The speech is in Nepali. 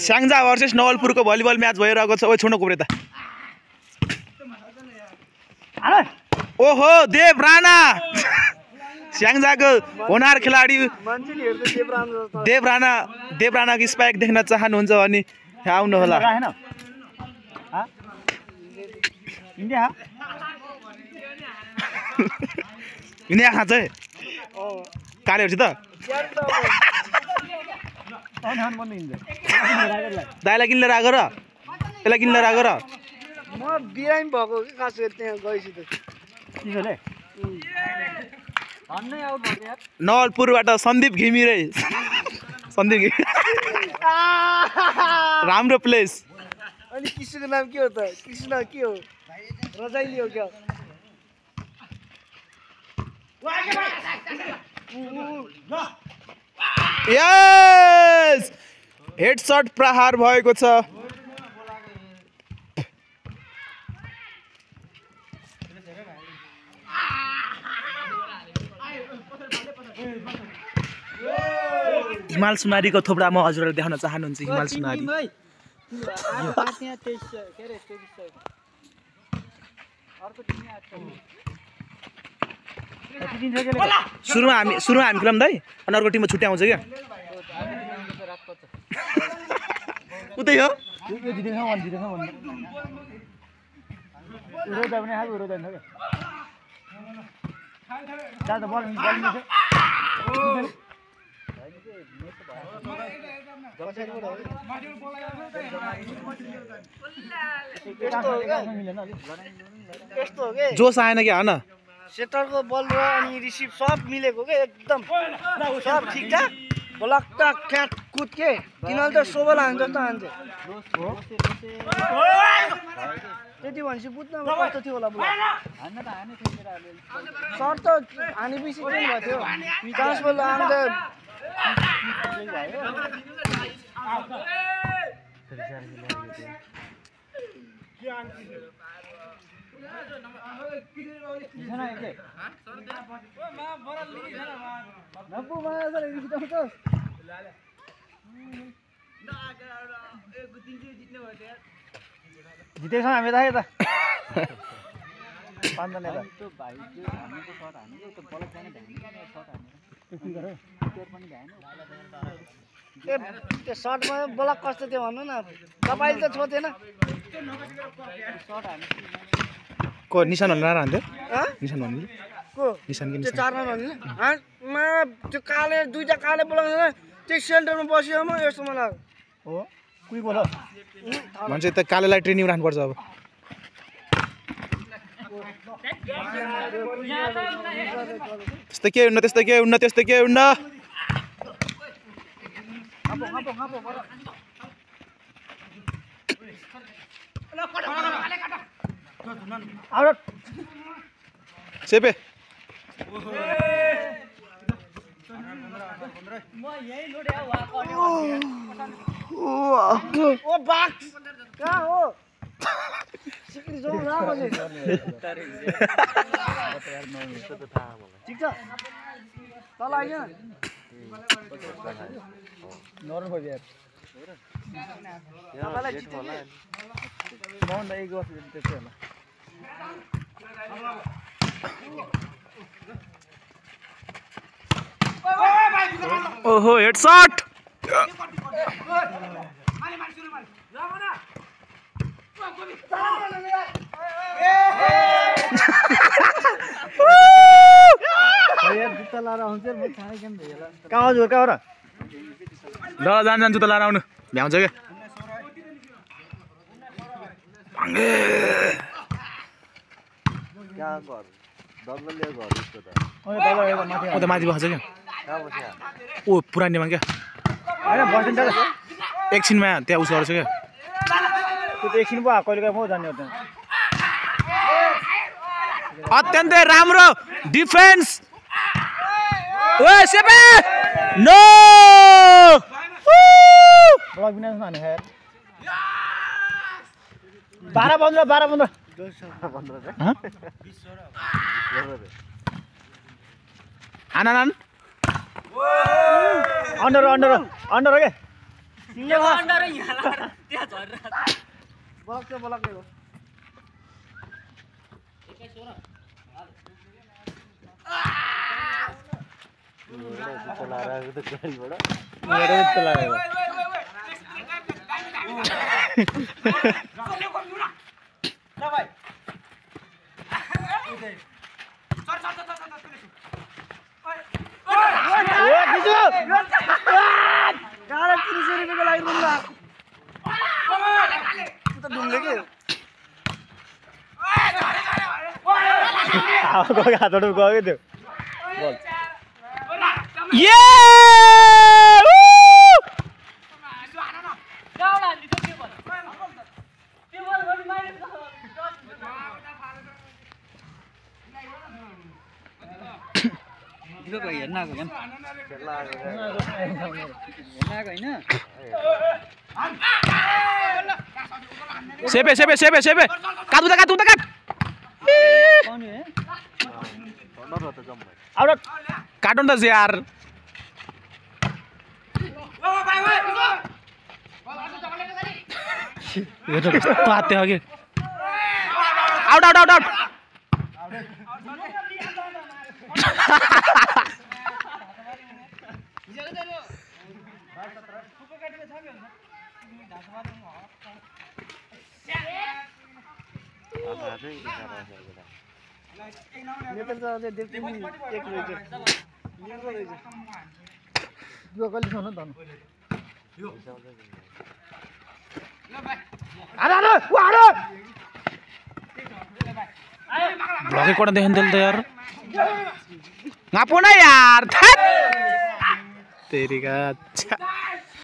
स्याङ्जा भर्सेस नवलपुरको भलिबल म्याच भइरहेको छ। ओ छोड्न कोब्रे त। ओहो देव राणा स्याङ्जाको होनार खेलाडी देव राणाको स्पाइक देख्न चाहनुहुन्छ भने आउनु होला। इन्डिया खान्छ है कालेहरु त दाइलाई किन लिएर आएको र यसलाई किन लिएर आएको र म बिरामी भएको कि खास गरी त्यहाँ गएपछि त किसले भन्नै आउट भयो यार। नवलपुरबाट सन्दीप घिमिरे सन्दीप घिमिरे राम्रो प्लेस। अनि कृष्णको नाम के हो त? कृष्ण के हो? रजाइली हो क्या? यस हेडशट प्रहार भएको छ। हिमाल सुनारीको थोपडा म हजुरहरूले देखाउन चाहनुहुन्छ। हिमाल सुनारी सुरुमा हामी खेलाउँ दाइ अनि अर्को टिममा छुट्टी आउँछ क्या उतै हो जोस आएन क्या होइन सेटरको बल र अनि रिसिभ सब मिलेको के एकदम सब ठिकठाक ब्लक टक क्याट कुद के किनले त सोबल हान्छ जस्तो हान्छ त्यति भनेपछि बुझ्न कस्तो थियो होला बुझ्न सर त हानेपछि के भएको थियो चान्स बल आउँदा जितेछ हामी त यता पाँचजना यता त्यो सर्टमा ब्लक कस्तो थियो भन्नु न तपाईँले त छोथेन को निशान भन्नु हान्थ्यो निशान भन्नु को त्यो 4 रन भन्नु त्यो काले दुईटा काले ब्लक त्यो सेन्टरमा बस्यो म यस्तो मलाई हो कुइ बोल भन्छ त कालेलाई ट्रेनिङ राख्नुपर्छ अब त्यस्तो के हुन्न सेपे ओ बाक्स कहाँ हो सिक्री जो राम्रो छ ठिक छ तल आइज नरम भयो यार तपाईँलाई जित्यो नि माउन्ट एक वर्ष त्यस्तै होला ओहो हेडशट जुत्ता लाएर आउँछ म थाहा केन भइला कहाँ हो कहाँ हो र ल जान जुत्ता लाएर आउनु भ्याउँछ क्या कहाँ घर दल्लले घर उसको त माथि बस्छ क्या ओ पुरानीमा क्या एकछिनमा त्यहाँ उस गर्छ क्या त्यो त एकछिन भयो कहिले काहीँ म जाने हो त्यहाँ अत्यन्तै राम्रो डिफेन्स ओए सेपे नो ब्लक बिना हाने यार 12-15 आनन अन्डर अन्डर अन्डर हो के बलक हो मेरो जस्तो लाग्यो गाडा 300 रुपैयाँको लागि रुम भएको त ढुङ्गे के हातबाट गयो के त्यो बल ये सेपे काट आउट काटुन त यार यो त कस्तो हाते हो कि आउट नेतर चाहिँ देख्दै नि एक रहेछ यो कहिले छन् त ब्लॉगे कोण देहन दिल यार ngapo na यार तेरी का अच्छा